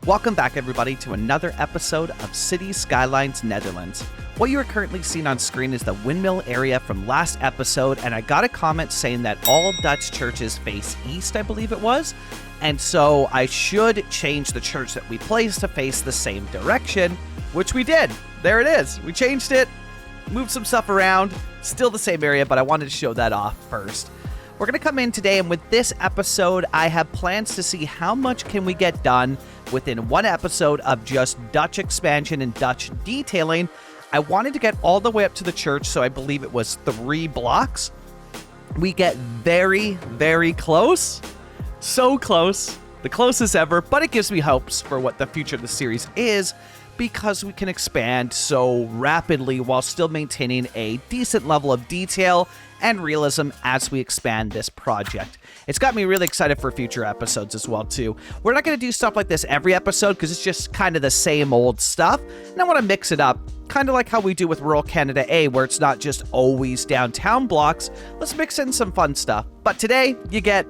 Welcome back, everybody, to another episode of City Skylines Netherlands. What you are currently seeing on screen is the windmill area from last episode, and I got a comment saying that all Dutch churches face east, I believe it was, and so I should change the church that we placed to face the same direction, which we did. There it is. We changed it, moved some stuff around, still the same area, but I wanted to show that off first. We're going to come in today, and with this episode, I have plans to see how much can we get done within one episode of just Dutch expansion and Dutch detailing. I wanted to get all the way up to the church, so I believe it was 3 blocks. We get very, very close. So close. The closest ever, but it gives me hopes for what the future of the series is, because we can expand so rapidly while still maintaining a decent level of detail and realism as we expand this project. It's got me really excited for future episodes as well, too. We're not going to do stuff like this every episode because it's just kind of the same old stuff, and I want to mix it up, kind of like how we do with Rural Canada A, where it's not just always downtown blocks. Let's mix in some fun stuff. But today, you get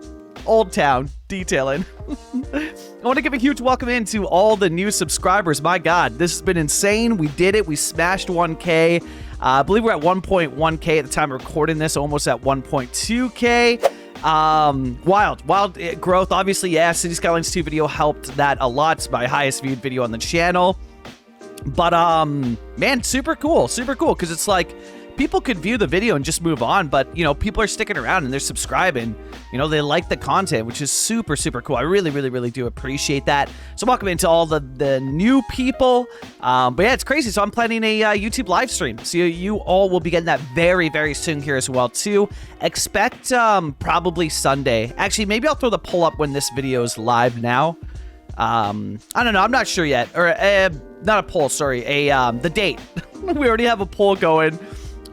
Old Town detailing. I want to give a huge welcome in to all the new subscribers. My God, this has been insane. We did it. We smashed 1K. I believe we're at 1.1K at the time of recording this, almost at 1.2K. Wild growth. Obviously, yeah, City Skylines 2 video helped that a lot. It's my highest viewed video on the channel. But, man, super cool, because it's like, people could view the video and just move on, but, you know, people are sticking around and they're subscribing. You know, they like the content, which is super, super cool. I really do appreciate that. So welcome into all the new people. But yeah, it's crazy. So I'm planning a YouTube live stream. So you all will be getting that very, very soon here as well, too. Expect probably Sunday. Actually, maybe I'll throw the poll up when this video is live now. I don't know. I'm not sure yet. Or not a poll, sorry. The date. We already have a poll going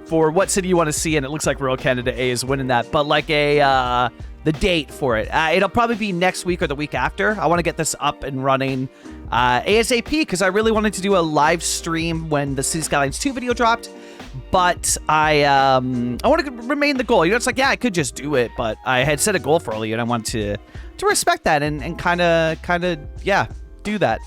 for what city you want to see, and it looks like Rural Canada A is winning that, but like the date for it. It'll probably be next week or the week after. I want to get this up and running ASAP, because I really wanted to do a live stream when the City Skylines 2 video dropped, but I want to remain the goal. You know, it's like, yeah, I could just do it, but I had set a goal for earlier, and I want to respect that and kind of, yeah, do that.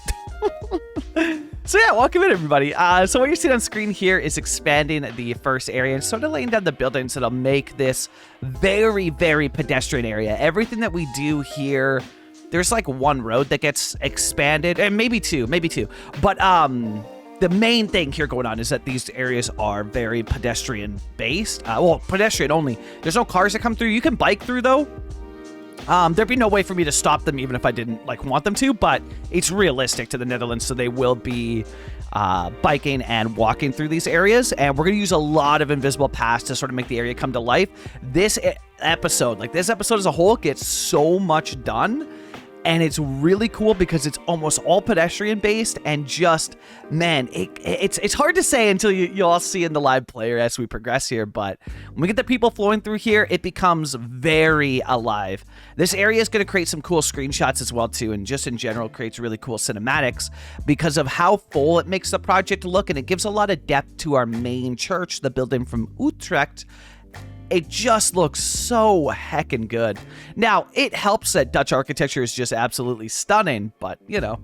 So yeah, welcome in, everybody. So what you're seeing on screen here is expanding the first area and sort of laying down the buildings that'll make this very, very pedestrian area. Everything that we do here, there's like one road that gets expanded, and maybe two. But the main thing here going on is that these areas are very pedestrian based. Well, pedestrian only. There's no cars that come through. You can bike through though. There'd be no way for me to stop them even if I didn't want them to, but it's realistic to the Netherlands, so they will be biking and walking through these areas, and we're going to use a lot of invisible paths to sort of make the area come to life. This episode as a whole, gets so much done, and it's really cool because it's almost all pedestrian based, and just, man, it's hard to say until you all see in the live player as we progress here, but when we get the people flowing through here, it becomes very alive. This area is going to create some cool screenshots as well too, and just in general creates really cool cinematics because of how full it makes the project look, and it gives a lot of depth to our main church, the building from Utrecht. It just looks so heckin' good. Now, it helps that Dutch architecture is just absolutely stunning, but, you know.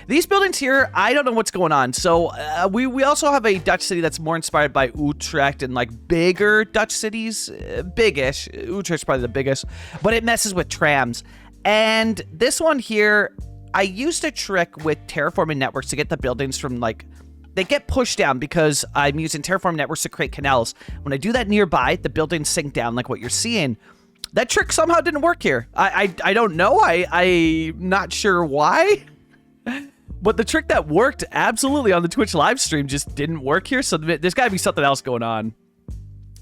These buildings here, I don't know what's going on. So, we also have a Dutch city that's more inspired by Utrecht and, like, bigger Dutch cities. Big-ish. Utrecht's probably the biggest. But it messes with trams. And this one here, I used a trick with terraforming networks to get the buildings from, like, they get pushed down because I'm using terraform networks to create canals. When I do that nearby, the buildings sink down like what you're seeing. That trick somehow didn't work here. I don't know. I'm not sure why. But the trick that worked absolutely on the Twitch live stream just didn't work here. So there's got to be something else going on.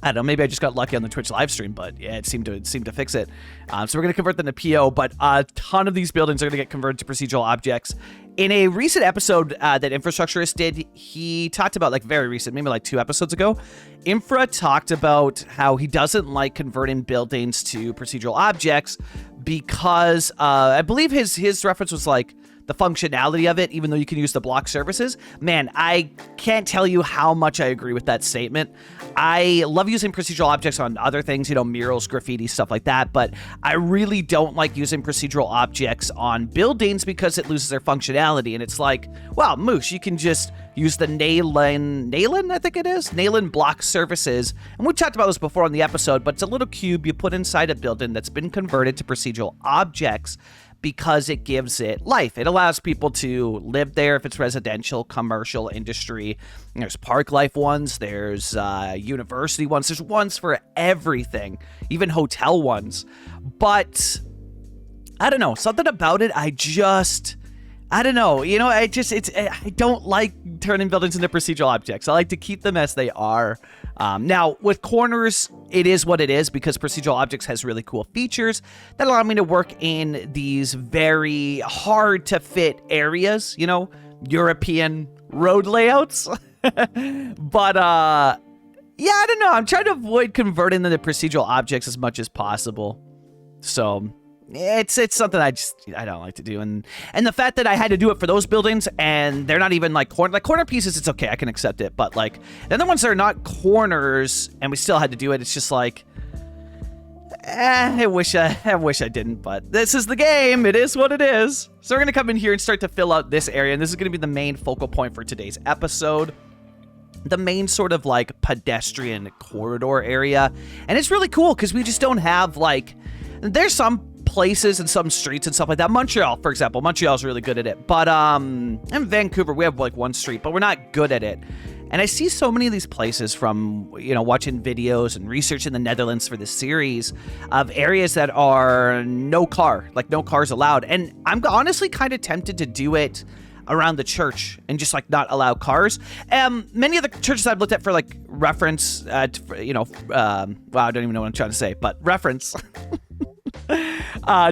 I don't know, maybe I just got lucky on the Twitch live stream, but yeah, it seemed to fix it. So we're going to convert them to PO, but a ton of these buildings are going to get converted to procedural objects. In a recent episode that Infrastructurist did, he talked about, like very recent, maybe like 2 episodes ago, Infra talked about how he doesn't like converting buildings to procedural objects because I believe his reference was like, the functionality of it, even though you can use the block surfaces. Man, I can't tell you how much I agree with that statement. I love using procedural objects on other things, you know, murals, graffiti, stuff like that, but I really don't like using procedural objects on buildings because it loses their functionality. And it's like, wow, Moosh, you can just use the Nailin, I think it is, Nailin block surfaces. And we talked about this before on the episode, but it's a little cube you put inside a building that's been converted to procedural objects because it gives it life. It allows people to live there if it's residential, commercial, industry. There's park life ones, there's university ones, there's ones for everything, even hotel ones. But I don't know, something about it, I don't know, you know, I don't like turning buildings into procedural objects. I like to keep them as they are. Now, with corners, it is what it is because procedural objects has really cool features that allow me to work in these very hard to fit areas, you know, European road layouts. But, yeah, I don't know. I'm trying to avoid converting them to procedural objects as much as possible. So it's something I don't like to do, and the fact that I had to do it for those buildings and they're not even like corner pieces, it's okay, I can accept it, but like the other ones that are not corners and we still had to do it, it's just like I wish I didn't, but this is the game, it is what it is. So we're gonna come in here and start to fill out this area, and this is gonna be the main focal point for today's episode. The main sort of like pedestrian corridor area, and it's really cool because we just don't have like, there's some places and some streets and stuff like that. Montreal, for example, Montreal's really good at it, but in Vancouver we have like one street, but we're not good at it. And I see so many of these places from, you know, watching videos and research in the Netherlands for this series of areas that are no cars allowed, and I'm honestly kind of tempted to do it around the church and just like not allow cars. Many of the churches I've looked at for like reference, you know, wow, I don't even know what I'm trying to say, but reference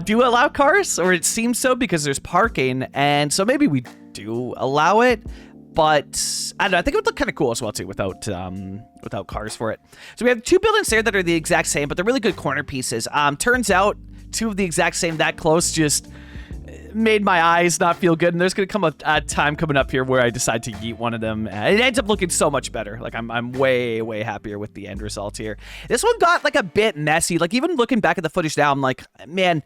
do allow cars, or it seems so because there's parking, and so maybe we do allow it, but I don't know, I think it would look kind of cool as well too without cars for it. So we have two buildings there that are the exact same, but they're really good corner pieces. Turns out two of the exact same that close just made my eyes not feel good, and there's gonna come a time coming up here where I decide to yeet one of them. It ends up looking so much better. Like I'm way happier with the end result here. This one got like a bit messy. Like even looking back at the footage now, I'm like, man,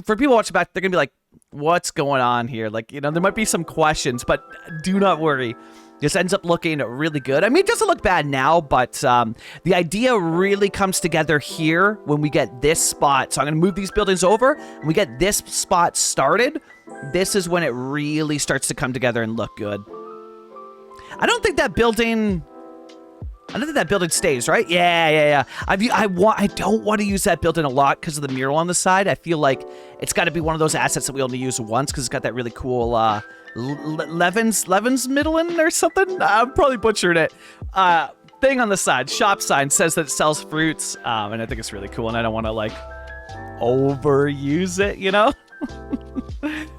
for people watching back, they're gonna be like, what's going on here? Like, you know, there might be some questions, but do not worry. This ends up looking really good. I mean, it doesn't look bad now, but the idea really comes together here when we get this spot. So I'm going to move these buildings over, and we get this spot started. This is when it really starts to come together and look good. I don't think that building stays, right? Yeah. I don't want to use that building a lot because of the mural on the side. I feel like it's got to be one of those assets that we only use once because it's got that really cool Levin's Middelin or something. I'm probably butchered it. Thing on the side, shop sign says that it sells fruits, and I think it's really cool, and I don't want to like overuse it, you know.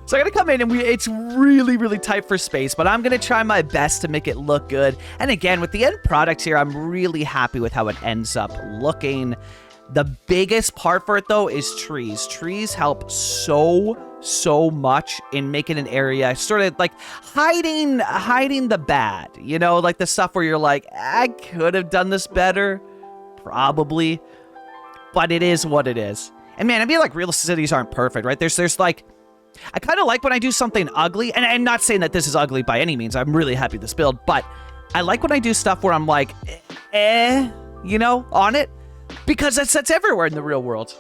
So I'm gonna come in, and it's really tight for space, but I'm gonna try my best to make it look good. And again, with the end product here, I'm really happy with how it ends up looking. The biggest part for it though is trees. Trees help so much in making an area sort of like hiding the bad, you know, like the stuff where you're like, I could have done this better, probably, but it is what it is. And man, I mean, like, real cities aren't perfect, right? There's like, I kind of like when I do something ugly, and I'm not saying that this is ugly by any means. I'm really happy with this build, but I like when I do stuff where I'm like, you know, on it, because that's everywhere in the real world.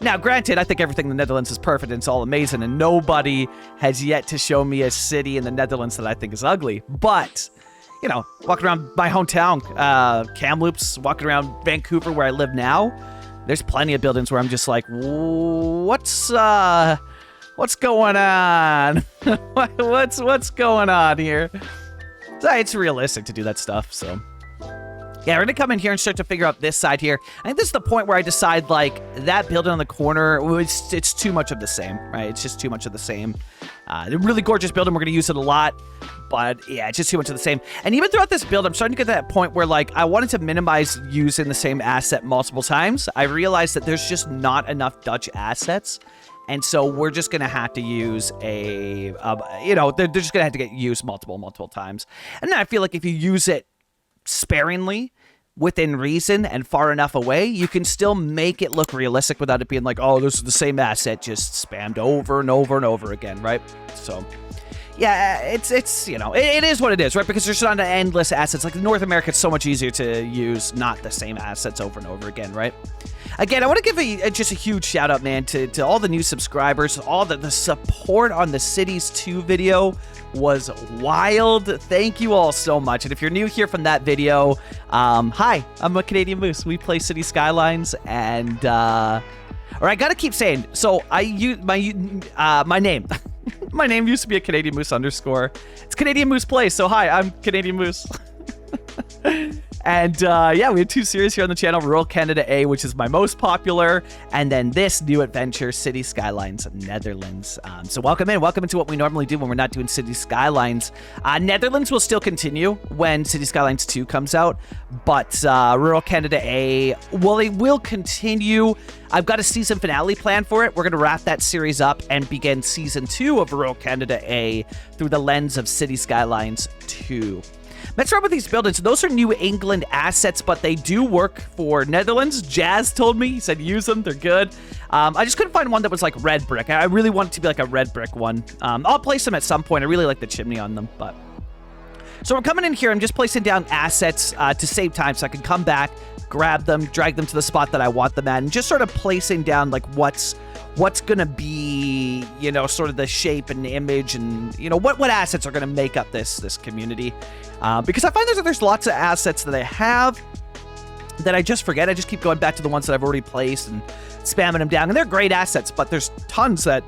Now, granted, I think everything in the Netherlands is perfect and it's all amazing, and nobody has yet to show me a city in the Netherlands that I think is ugly. But, you know, walking around my hometown, Kamloops, walking around Vancouver where I live now, there's plenty of buildings where I'm just like, what's going on? what's going on here? So it's realistic to do that stuff, so. Yeah, we're gonna come in here and start to figure out this side here. I think this is the point where I decide, like, that building on the corner, it's too much of the same, right? It's just too much of the same. A really gorgeous building, we're gonna use it a lot, but yeah, it's just too much of the same. And even throughout this build, I'm starting to get to that point where, like, I wanted to minimize using the same asset multiple times. I realized that there's just not enough Dutch assets And so we're just going to have to use they're just going to have to get used multiple times. And then I feel like if you use it sparingly, within reason and far enough away, you can still make it look realistic without it being like, oh, this is the same asset just spammed over and over and over again, right? So yeah, it's it is what it is, right? Because there's not endless assets. Like in North America, it's so much easier to use not the same assets over and over again, right? Again, I want to give just a huge shout out, man, to all the new subscribers. All the support on the Cities 2 video was wild. Thank you all so much. And if you're new here from that video, hi, I'm a Canadian Moose. We play City Skylines, and or I gotta keep saying. So I use my name. My name used to be a Canadian Moose _. It's Canadian Moose Plays. So hi, I'm Canadian Moose. And yeah, we have 2 series here on the channel, Rural Canada A, which is my most popular, and then this new adventure, City Skylines Netherlands. So welcome into what we normally do when we're not doing City Skylines. Netherlands will still continue when City Skylines 2 comes out, but Rural Canada A, well, it will continue. I've got a season finale planned for it. We're going to wrap that series up and begin season 2 of Rural Canada A through the lens of City Skylines 2. Let's start with these buildings. Those are New England assets, but they do work for Netherlands. Jazz told me, he said use them, they're good. I just couldn't find one that was like red brick. I really want it to be like a red brick one. I'll place them at some point. I really like the chimney on them, but... So we're coming in here. I'm just placing down assets to save time so I can come back, grab them, drag them to the spot that I want them at, and just sort of placing down like what's gonna be, you know, sort of the shape and the image, and you know what assets are gonna make up this community. Because I find there's lots of assets that I have that I just forget. I just keep going back to the ones that I've already placed and spamming them down, and they're great assets. But there's tons that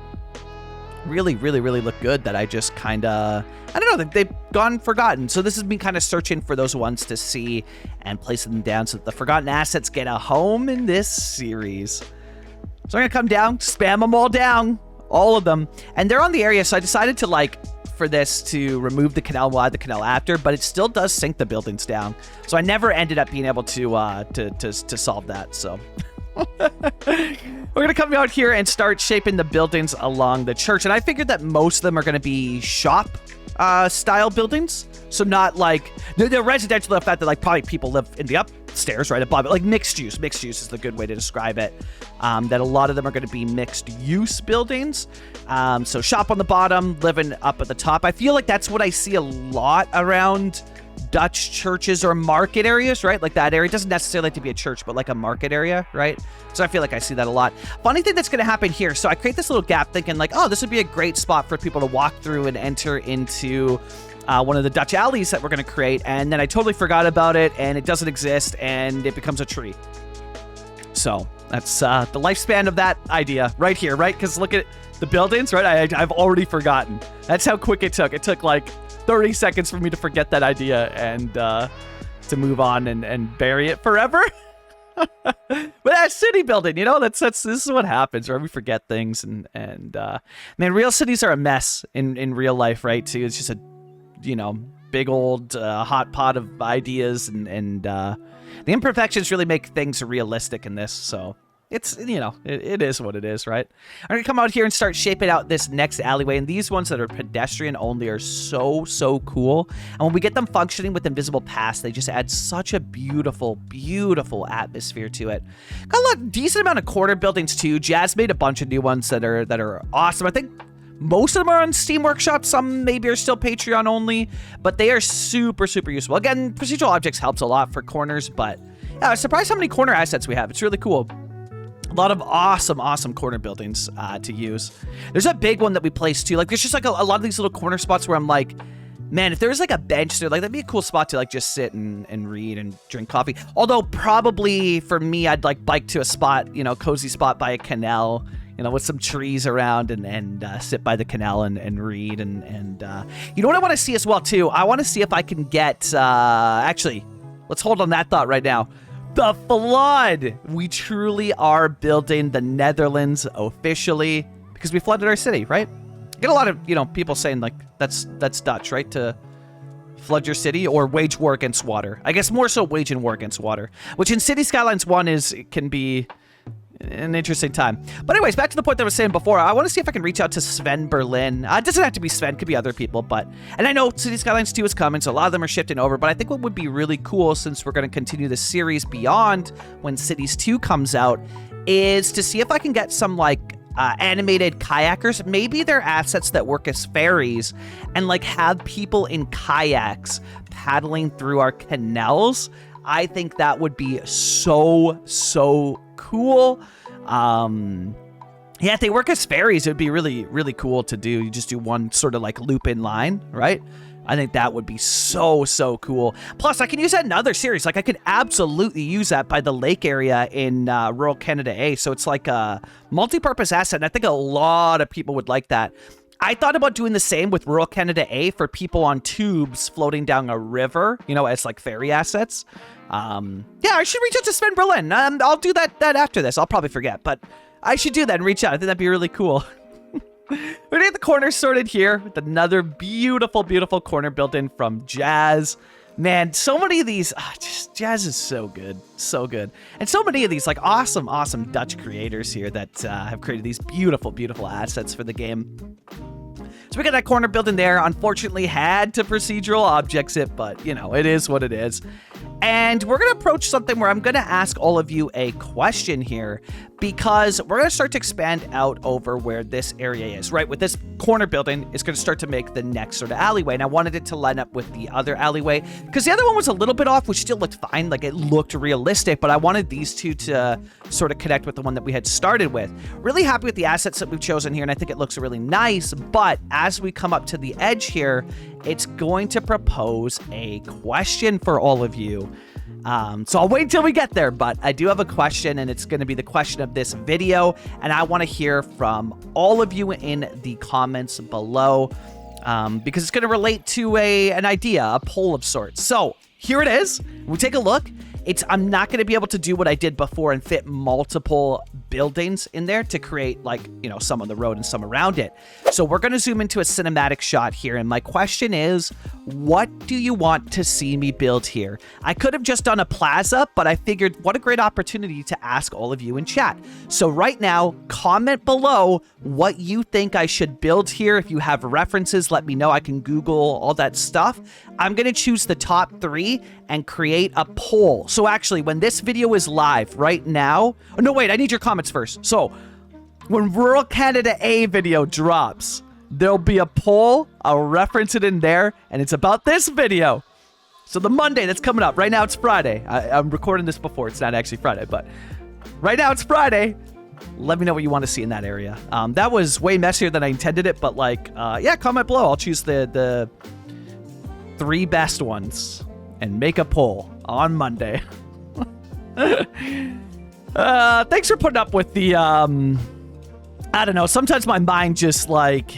really look good that I just kind of, I don't know, they've gone forgotten. So this has been kind of searching for those ones to see and placing them down so that the forgotten assets get a home in this series. So I'm going to come down, spam them all down, all of them. And they're on the area, so I decided to, like, for this to remove the canal, we'll add the canal after, but it still does sink the buildings down. So I never ended up being able to solve that, so... We're going to come out here and start shaping the buildings along the church. And I figured that most of them are going to be shop style buildings. So not like, they're residential, the fact that like probably people live in the upstairs, right above it, like mixed use. Mixed use is the good way to describe it. That a lot of them are going to be mixed use buildings. So shop on the bottom, living up at the top. I feel like that's what I see a lot around Dutch churches or market areas, right? Like that area. It doesn't necessarily have to be a church, but like a market area, right? So I feel like I see that a lot. Funny thing that's going to happen here. So I create this little gap thinking like, oh, this would be a great spot for people to walk through and enter into one of the Dutch alleys that we're going to create. And then I totally forgot about it and it doesn't exist and it becomes a tree. So that's the lifespan of that idea right here, right? Because look at the buildings, right? I've already forgotten. That's how quick it took. It took like 30 seconds for me to forget that idea and to move on and bury it forever. But that city building, you know, this is what happens, right? We forget things and man, real cities are a mess in real life, right? Too. It's just a, you know, big old hot pot of ideas and the imperfections really make things realistic in this. So it's, you know, it is what it is, right? I'm going to come out here and start shaping out this next alleyway. And these ones that are pedestrian only are so cool. And when we get them functioning with invisible paths, they just add such a beautiful atmosphere to it. Got a decent amount of corner buildings too. Jazz made a bunch of new ones that are awesome. I think most of them are on Steam Workshop. Some maybe are still Patreon only, but they are super useful. Again, procedural objects helps a lot for corners, but yeah, I was surprised how many corner assets we have. It's really cool. A lot of awesome corner buildings to use. There's a big one that we placed too. Like there's just like a lot of these little corner spots where I'm like, man, if there was like a bench there, like that'd be a cool spot to like just sit and read and drink coffee. Although probably for me, I'd like bike to a spot, you know, cozy spot by a canal, you know, with some trees around and sit by the canal and read and you know what I want to see as well too? I want to see if I can get, actually, let's hold on that thought right now. The flood! We truly are building the Netherlands officially because we flooded our city, right? I get a lot of, you know, people saying like that's Dutch, right? To flood your city or wage war against water. I guess more so waging war against water, which in City Skylines 1 can be an interesting time. But anyways, back to the point that I was saying before, I want to see if I can reach out to Sven Berlin. It doesn't have to be Sven, could be other people, and I know City Skylines 2 is coming, so a lot of them are shifting over, but I think what would be really cool, since we're going to continue the series beyond when Cities 2 comes out, is to see if I can get some, like, animated kayakers. Maybe they're assets that work as ferries, and, like, have people in kayaks paddling through our canals. I think that would be so cool. Yeah, if they work as ferries, it would be really cool to do. You just do one sort of like loop in line, right? I think that would be so cool. Plus, I can use that in other series. Like, I could absolutely use that by the lake area in rural Canada A. So it's like a multi-purpose asset, and I think a lot of people would like that. I thought about doing the same with rural Canada A for people on tubes floating down a river, you know, as like ferry assets. Yeah, I should reach out to Sven Berlin. I'll do that after this. I'll probably forget, but I should do that and reach out. I think that'd be really cool. We're gonna get the corners sorted here with another beautiful corner built in from Jazz. Man, so many of these, just Jazz is so good, and so many of these like awesome Dutch creators here that have created these beautiful assets for the game. So we got that corner built in there. Unfortunately, had to procedural objects it, but you know, it is what it is. And we're going to approach something where I'm going to ask all of you a question here, because we're going to start to expand out over where this area is, right? With this corner building, it's going to start to make the next sort of alleyway. And I wanted it to line up with the other alleyway, because the other one was a little bit off, which still looked fine. Like, it looked realistic, but I wanted these two to sort of connect with the one that we had started with. Really happy with the assets that we've chosen here, and I think it looks really nice. But as we come up to the edge here, it's going to propose a question for all of you. So I'll wait until we get there, but I do have a question, and it's going to be the question of this video, and I want to hear from all of you in the comments below, because it's going to relate to an idea, a poll of sorts. So here it is. We'll take a look. I'm not going to be able to do what I did before and fit multiple buildings in there to create, like, you know, some on the road and some around it. So we're going to zoom into a cinematic shot here. And my question is, what do you want to see me build here? I could have just done a plaza, but I figured what a great opportunity to ask all of you in chat. So right now, comment below what you think I should build here. If you have references, let me know. I can Google all that stuff. I'm going to choose the top 3 and create a poll. So actually, when this video is live right now, oh, no, wait, I need your comments first. So when Rural Canada A video drops, there'll be a poll. I'll reference it in there, and it's about this video. So the Monday that's coming up, right now it's Friday. I'm recording this before, it's not actually Friday, but right now it's Friday. Let me know what you want to see in that area. That was way messier than I intended it, but like, yeah, comment below. I'll choose the 3 best ones and make a poll on Monday. Thanks for putting up with the, I don't know, sometimes my mind just like,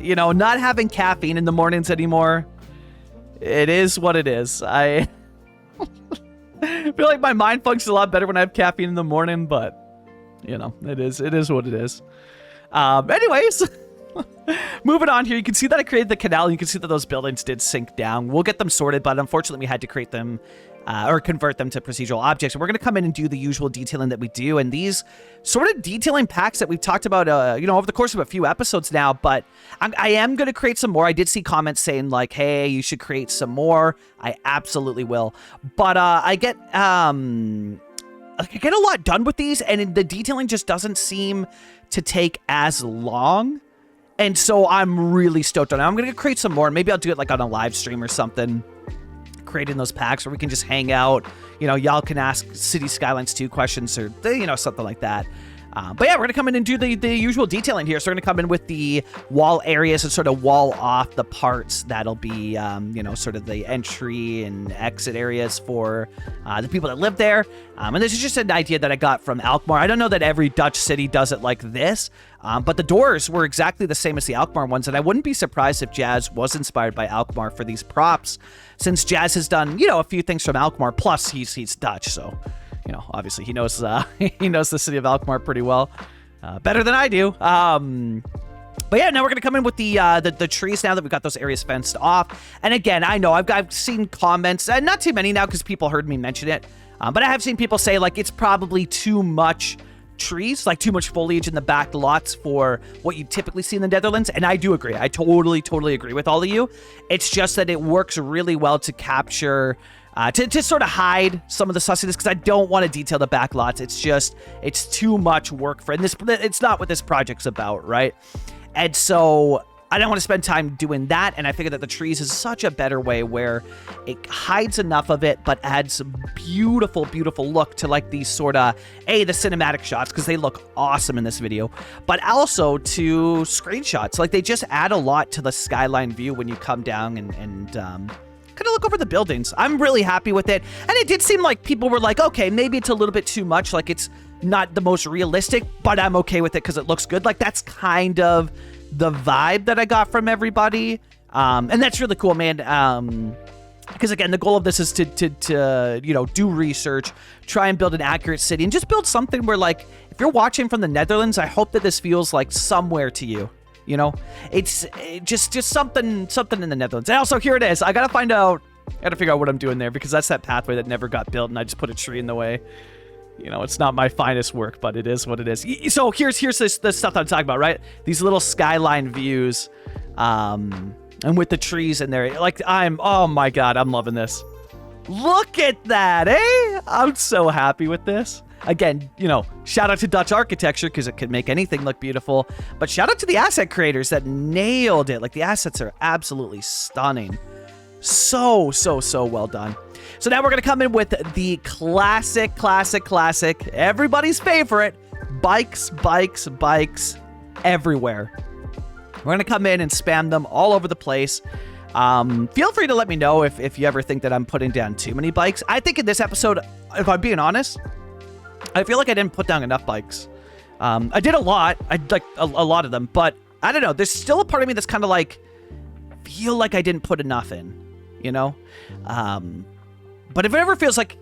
you know, not having caffeine in the mornings anymore. It is what it is. I feel like my mind functions a lot better when I have caffeine in the morning, but, you know, it is what it is. Anyways, moving on here, you can see that I created the canal. You can see that those buildings did sink down. We'll get them sorted, but unfortunately we had to create them or convert them to procedural objects. And we're going to come in and do the usual detailing that we do. And these sort of detailing packs that we've talked about, you know, over the course of a few episodes now, but I am going to create some more. I did see comments saying like, hey, you should create some more. I absolutely will. But I get a lot done with these, and the detailing just doesn't seem to take as long. And so I'm really stoked on it. I'm going to create some more. Maybe I'll do it like on a live stream or something, creating those packs where we can just hang out. You know, y'all can ask City Skylines 2 questions or, you know, something like that. But yeah, we're going to come in and do the usual detailing here. So we're going to come in with the wall areas and sort of wall off the parts that'll be, you know, sort of the entry and exit areas for the people that live there. And this is just an idea that I got from Alkmaar. I don't know that every Dutch city does it like this, but the doors were exactly the same as the Alkmaar ones. And I wouldn't be surprised if Jazz was inspired by Alkmaar for these props, since Jazz has done, you know, a few things from Alkmaar. Plus, he's Dutch, so... you know, obviously he knows he knows the city of Alkmaar pretty well, better than I do. But yeah, now we're gonna come in with the trees now that we've got those areas fenced off. And again, I know I've seen comments, and not too many now because people heard me mention it, but I have seen people say like it's probably too much trees, like too much foliage in the back lots for what you typically see in the Netherlands. And I do agree. I totally agree with all of you. It's just that it works really well to capture, to sort of hide some of the sussiness, because I don't want to detail the back lots. It's too much work for, and it's not what this project's about, right? And so I don't want to spend time doing that, and I figured that the trees is such a better way where it hides enough of it, but adds a beautiful, beautiful look to like these sort of, the cinematic shots, because they look awesome in this video, but also to screenshots. Like, they just add a lot to the skyline view when you come down and kind of look over the buildings. I'm really happy with it, and it did seem like people were like, okay, maybe it's a little bit too much, like it's not the most realistic, but I'm okay with it because it looks good. Like, that's kind of the vibe that I got from everybody, and that's really cool, man. Because again, the goal of this is to you know, do research, try and build an accurate city, and just build something where, like, if you're watching from the Netherlands, I hope that this feels like somewhere to you. You know, it's just something in the Netherlands. And also, here it is. I gotta figure out what I'm doing there, because that's that pathway that never got built, and I just put a tree in the way. You know, it's not my finest work, but it is what it is. So here's the stuff that I'm talking about, right? These little skyline views, and with the trees in there. Like, oh my God, I'm loving this. Look at that, eh? I'm so happy with this. Again, you know, shout out to Dutch architecture, because it could make anything look beautiful. But shout out to the asset creators that nailed it. Like, the assets are absolutely stunning. So well done. So now we're going to come in with the classic, everybody's favorite, bikes everywhere. We're going to come in and spam them all over the place. Feel free to let me know if you ever think that I'm putting down too many bikes. I think in this episode, if I'm being honest, I feel like I didn't put down enough bikes. I did a lot. I like a lot of them, but I don't know. There's still a part of me that's kind of like, feel like I didn't put enough in, you know? But if it ever feels like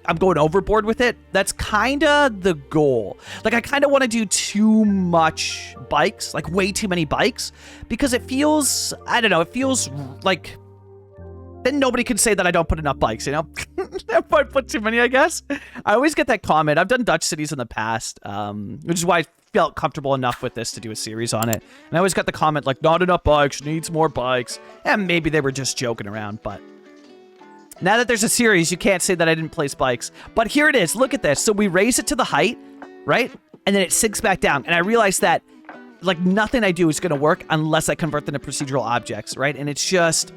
I'm going overboard with it, that's kind of the goal. Like, I kind of want to do too much bikes, like way too many bikes, because it feels, I don't know, it feels like then nobody can say that I don't put enough bikes, you know? If I put too many, I guess. I always get that comment. I've done Dutch cities in the past, which is why I felt comfortable enough with this to do a series on it. And I always got the comment like, not enough bikes, needs more bikes. And maybe they were just joking around, but now that there's a series, you can't say that I didn't place bikes. But here it is. Look at this. So we raise it to the height, right? And then it sinks back down. And I realized that, like, nothing I do is going to work unless I convert them to procedural objects, right? And it's just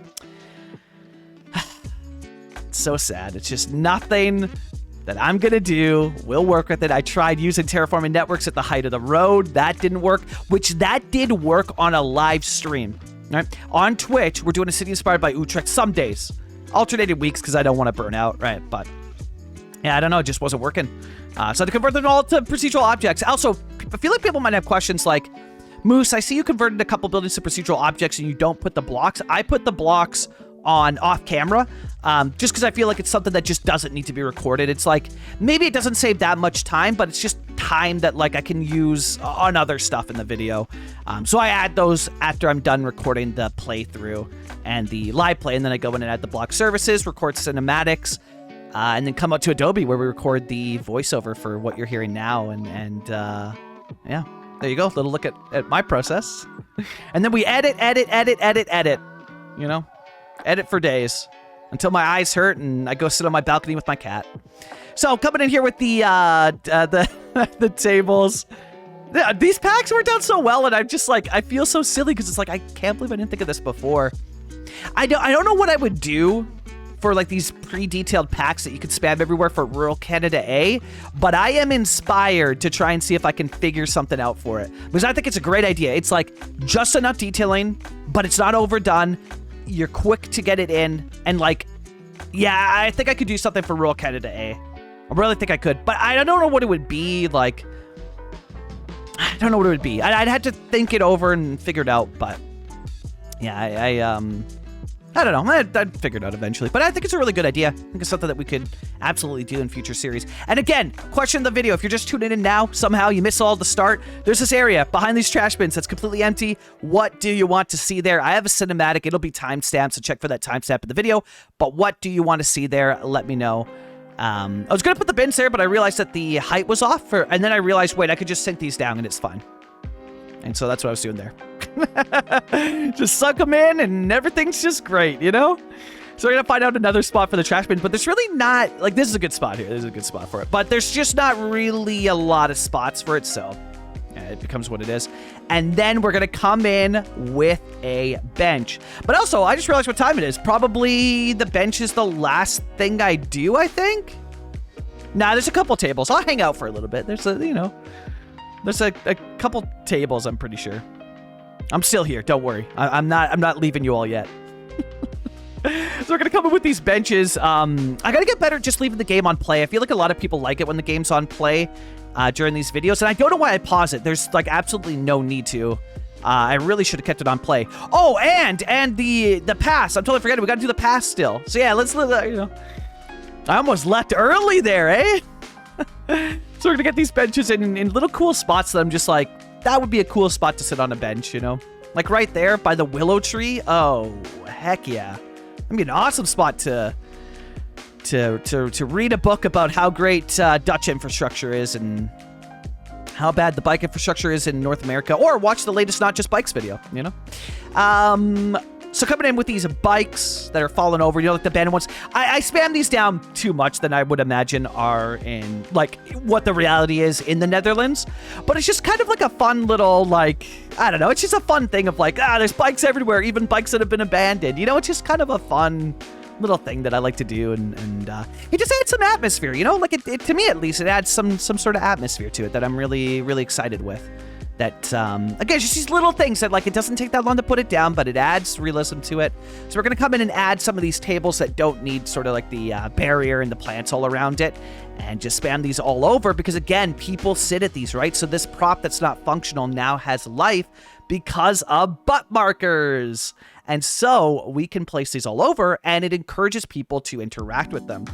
it's so sad. It's just nothing that I'm going to do will work with it. I tried using terraforming networks at the height of the road. That didn't work, which that did work on a live stream, right? On Twitch, we're doing a city inspired by Utrecht some days. Alternated weeks, because I don't want to burn out, right? But yeah, I don't know, it just wasn't working. So I had to convert them all to procedural objects. Also, I feel like people might have questions like, Moose, I see you converted a couple buildings to procedural objects and you don't put the blocks. I put the blocks on off camera, just because I feel like it's something that just doesn't need to be recorded. It's like, maybe it doesn't save that much time, but it's just time that, like, I can use on other stuff in the video. So I add those after I'm done recording the playthrough and the live play, and then I go in and add the block services, record cinematics, and then come out to Adobe where we record the voiceover for what you're hearing now. And yeah, there you go. A little look at my process. And then we edit, you know? Edit for days until my eyes hurt and I go sit on my balcony with my cat. So coming in here with the the tables. These packs worked out so well, and I'm just like, I feel so silly because it's like, I can't believe I didn't think of this before. I don't know what I would do for like these pre-detailed packs that you could spam everywhere for rural Canada A, but I am inspired to try and see if I can figure something out for it, because I think it's a great idea. It's like just enough detailing, but it's not overdone. You're quick to get it in, and like, yeah, I think I could do something for rural Canada A. I really think I could, but I don't know what it would be. Like, I don't know what it would be. I'd have to think it over and figure it out, but yeah, I don't know. I'd figure it out eventually, but I think it's a really good idea. I think it's something that we could absolutely do in future series. And again, question the video. If you're just tuning in now, somehow you miss all the start, there's this area behind these trash bins that's completely empty. What do you want to see there? I have a cinematic. It'll be timestamped, so check for that timestamp in the video. But what do you want to see there? Let me know. I was going to put the bins there, but I realized that the height was off. And then I realized, wait, I could just sink these down and it's fine. And so that's what I was doing there. Just suck them in and everything's just great, you know? So we're going to find out another spot for the trash bin. But there's really not, like, this is a good spot here. This is a good spot for it. But there's just not really a lot of spots for it. So yeah, it becomes what it is. And then we're going to come in with a bench. But also, I just realized what time it is. Probably the bench is the last thing I do, I think. Nah, there's a couple tables. I'll hang out for a little bit. There's a, you know, there's a couple tables, I'm pretty sure. I'm still here. Don't worry. I'm not leaving you all yet. So we're going to come in with these benches. I got to get better at just leaving the game on play. I feel like a lot of people like it when the game's on play. During these videos, and I don't know why I pause it. There's like absolutely no need to. I really should have kept it on play. Oh, and the pass. I'm totally forgetting. We got to do the pass still. So yeah, let's you know. I almost left early there, eh? So we're gonna get these benches in little cool spots that I'm just like, that would be a cool spot to sit on a bench, you know, like right there by the willow tree. Oh, heck yeah! I mean, an awesome spot to read a book about how great Dutch infrastructure is and how bad the bike infrastructure is in North America, or watch the latest Not Just Bikes video, you know? So coming in with these bikes that are falling over, you know, like the abandoned ones. I spam these down too much than I would imagine are in, like, what the reality is in the Netherlands. But it's just kind of like a fun little, like, I don't know. It's just a fun thing of like, there's bikes everywhere, even bikes that have been abandoned. You know, it's just kind of a fun little thing that I like to do, and it just adds some atmosphere, you know, like it to me at least, it adds some sort of atmosphere to it that I'm really, really excited with. That, again, just these little things that, like, it doesn't take that long to put it down, but it adds realism to it. So we're going to come in and add some of these tables that don't need sort of like the barrier and the plants all around it, and just spam these all over because, again, people sit at these, right? So this prop that's not functional now has life because of butt markers. And so we can place these all over, and it encourages people to interact with them.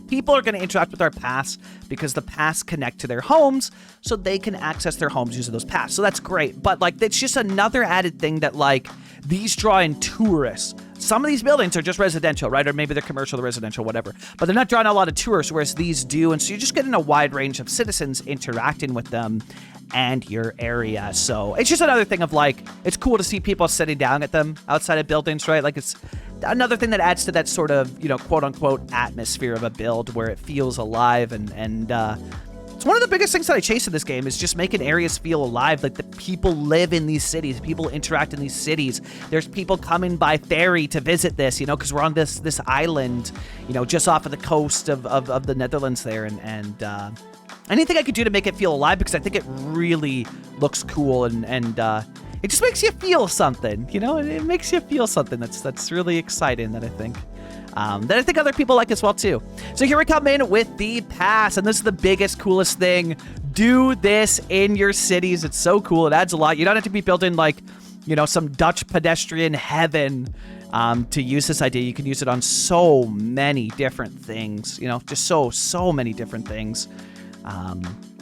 People are going to interact with our paths because the paths connect to their homes, so they can access their homes using those paths. So that's great. But, like, it's just another added thing that, like, these draw in tourists. Some of these buildings are just residential, right? Or maybe they're commercial or residential, whatever. But they're not drawing a lot of tourists, whereas these do. And so you're just getting a wide range of citizens interacting with them and your area. So it's just another thing of, like, it's cool to see people sitting down at them outside of buildings, right? Like, it's another thing that adds to that sort of, you know, quote unquote atmosphere of a build where it feels alive. And it's one of the biggest things that I chase in this game is just making areas feel alive. Like, the people live in these cities, people interact in these cities. There's people coming by ferry to visit this, you know, because we're on this island, you know, just off of the coast of the Netherlands there. And anything I could do to make it feel alive, because I think it really looks cool, and it just makes you feel something, you know? It makes you feel something that's really exciting, that I think other people like as well too. So here we come in with the pass, and this is the biggest, coolest thing. Do this in your cities. It's so cool. It adds a lot. You don't have to be building, like, you know, some Dutch pedestrian heaven to use this idea. You can use it on so many different things, you know, just so many different things.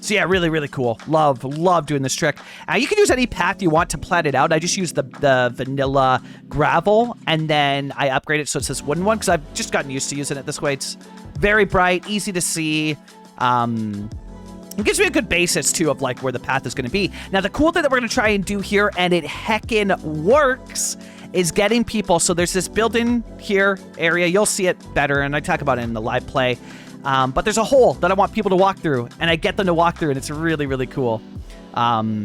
So yeah, really, really cool. Love doing this trick. You can use any path you want to plat it out. I just use the vanilla gravel, and then I upgrade it so it's this wooden one, because I've just gotten used to using it this way. It's very bright, easy to see. It gives me a good basis, too, of, like, where the path is going to be. Now, the cool thing that we're going to try and do here, and it heckin' works, is getting people. So there's this building here area. You'll see it better, and I talk about it in the live play. But there's a hole that I want people to walk through, and I get them to walk through, and it's really, really cool. But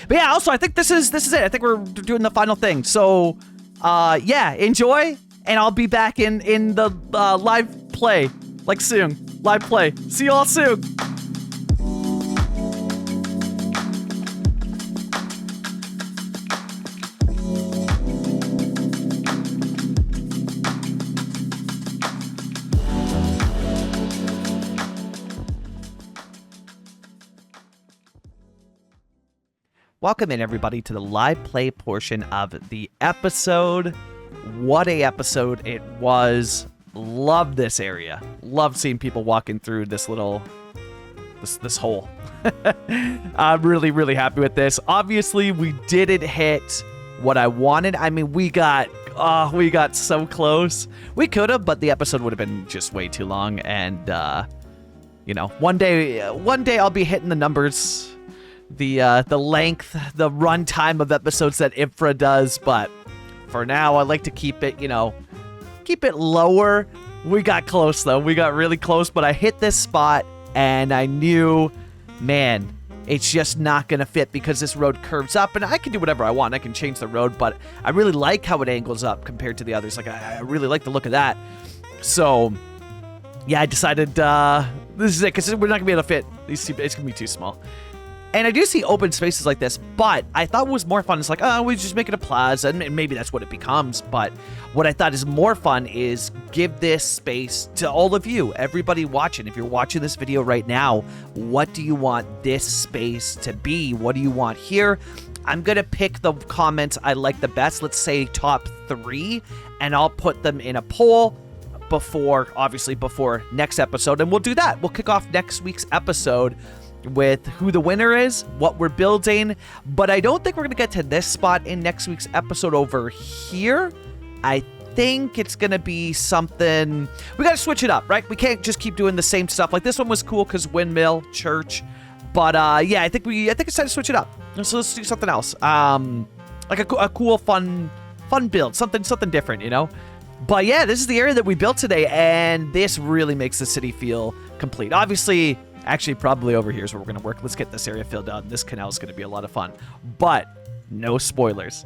yeah, also, I think this is it. I think we're doing the final thing. So, yeah, enjoy, and I'll be back in the live play, like, soon. Live play. See you all soon. Welcome in, everybody, to the live play portion of the episode. What a episode it was. Love this area. Love seeing people walking through this little, this hole. I'm really, really happy with this. Obviously, we didn't hit what I wanted. I mean, we got Oh, we got so close. We could have, but the episode would have been just way too long. And, you know, one day I'll be hitting the numbers, the length, the runtime of episodes that Infra does. But for now, I like to keep it, you know, keep it lower. We got close, though. We got really close, but I hit this spot, and I knew, man, it's just not going to fit because this road curves up, and I can do whatever I want. I can change the road, but I really like how it angles up compared to the others. Like, I really like the look of that. So, yeah, I decided this is it because we're not going to be able to fit these two. It's going to be too small. And I do see open spaces like this, but I thought what was more fun is like, oh, we just make it a plaza, and maybe that's what it becomes. But what I thought is more fun is give this space to all of you, everybody watching. If you're watching this video right now, what do you want this space to be? What do you want here? I'm going to pick the comments I like the best, let's say top 3, and I'll put them in a poll before next episode, and we'll do that. We'll kick off next week's episode with who the winner is, what we're building, but I don't think we're gonna get to this spot in next week's episode over here. I think it's gonna be something, we gotta switch it up, right? We can't just keep doing the same stuff. Like this one was cool because windmill, church, but yeah, I think it's time to switch it up. So let's do something else. Like a cool, fun build, something different, you know? But yeah, this is the area that we built today, and this really makes the city feel complete. Obviously, actually, probably over here is where we're going to work. Let's get this area filled out. This canal is going to be a lot of fun. But no spoilers.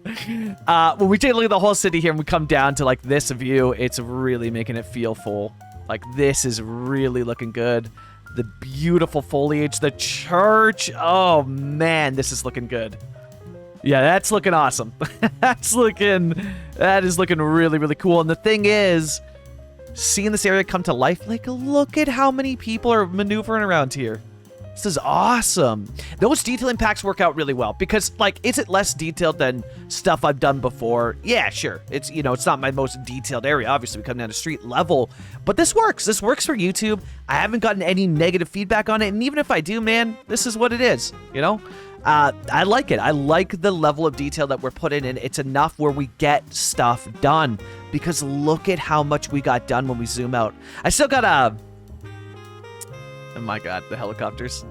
When we take a look at the whole city here and we come down to like this view, it's really making it feel full. Like this is really looking good. The beautiful foliage, the church. Oh man, this is looking good. Yeah, that's looking awesome. That is looking really, really cool. And the thing is, seeing this area come to life, like look at how many people are maneuvering around here. This is awesome. Those detailing packs work out really well because, like, is it less detailed than stuff I've done before? Yeah, sure. It's, you know, it's not my most detailed area. Obviously, we come down to street level, but this works. This works for YouTube. I haven't gotten any negative feedback on it, and even if I do, man, this is what it is, you know? I like it. I like the level of detail that we're putting in. It's enough where we get stuff done because look at how much we got done when we zoom out. I still got oh my god, the helicopters.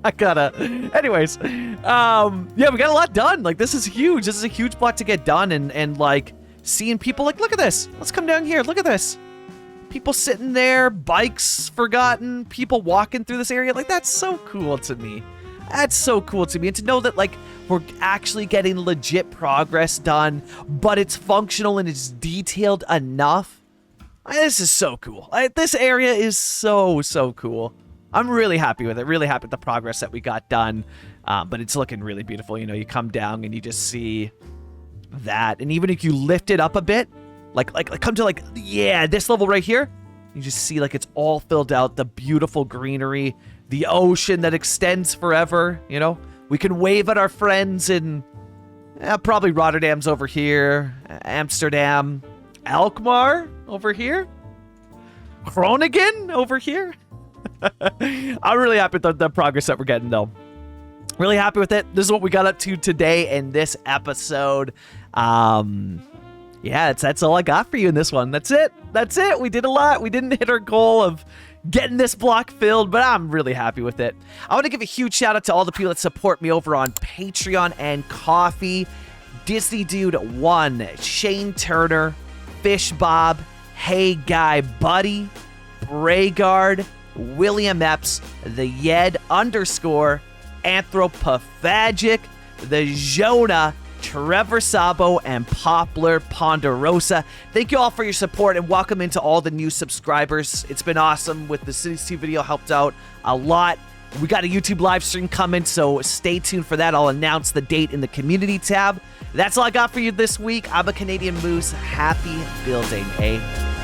Anyways, yeah, we got a lot done. Like, this is huge. This is a huge block to get done, and like, seeing people, like, look at this. Let's come down here. Look at this. People sitting there, bikes forgotten, people walking through this area. Like, that's so cool to me. That's so cool to me. And to know that, like, we're actually getting legit progress done, but it's functional and it's detailed enough. This is so cool. This area is so cool. I'm really happy with it. Really happy with the progress that we got done. But it's looking really beautiful. You know, you come down and you just see that. And even if you lift it up a bit, like come to, like, yeah, this level right here, you just see, like, it's all filled out. The beautiful greenery, the ocean that extends forever, you know? We can wave at our friends in probably Rotterdam's over here, Amsterdam, Alkmaar over here, Groningen over here. I'm really happy with the progress that we're getting, though. Really happy with it. This is what we got up to today in this episode. Yeah, that's all I got for you in this one. That's it. We did a lot. We didn't hit our goal of getting this block filled, but I'm really happy with it. I want to give a huge shout out to all the people that support me over on Patreon and Coffee. Disney Dude 1, Shane Turner, Fish Bob, Hey Guy Buddy, Braygard, William Epps, the Yed _ Anthropophagic, the Jonah, Trevor Sabo, and Poplar Ponderosa. Thank you all for your support and welcome into all the new subscribers. It's been awesome with the Cities 2 video, helped out a lot. We got a YouTube live stream coming, so stay tuned for that. I'll announce the date in the community tab. That's all I got for you this week. I'm a Canadian Moose. Happy building, eh?